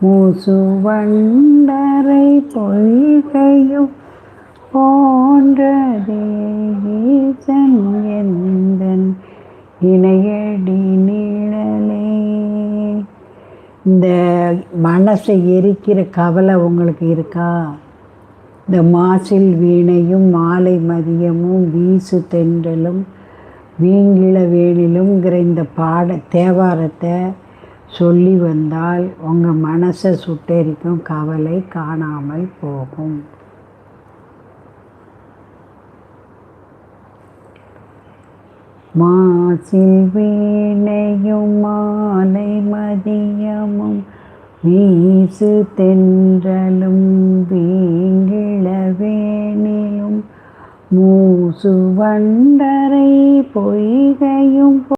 மூசுவண்டரை பொய்கையும் போன்றதே ஈசன் எந்தன் இணையடி நிழலே. இந்த மனசை எரிக்கிற கவலை உங்களுக்கு இருக்கா? இந்த மாசில் வீணையும் மாலை மதியமும் வீசு தென்றலும் வீங்கிள வேலிலும்ங்கிற இந்த தேவாரத்தை சொல்லி வந்தால் உங்கள் மனசை சுட்டெரிக்கும் கவலை காணாமல் போகும். மாசில் வீணையும் மாலை மதியமும் வீசு தென்றலும் வீங்கிள வேணிலும் மூசு வண்டரை பொய்கையும்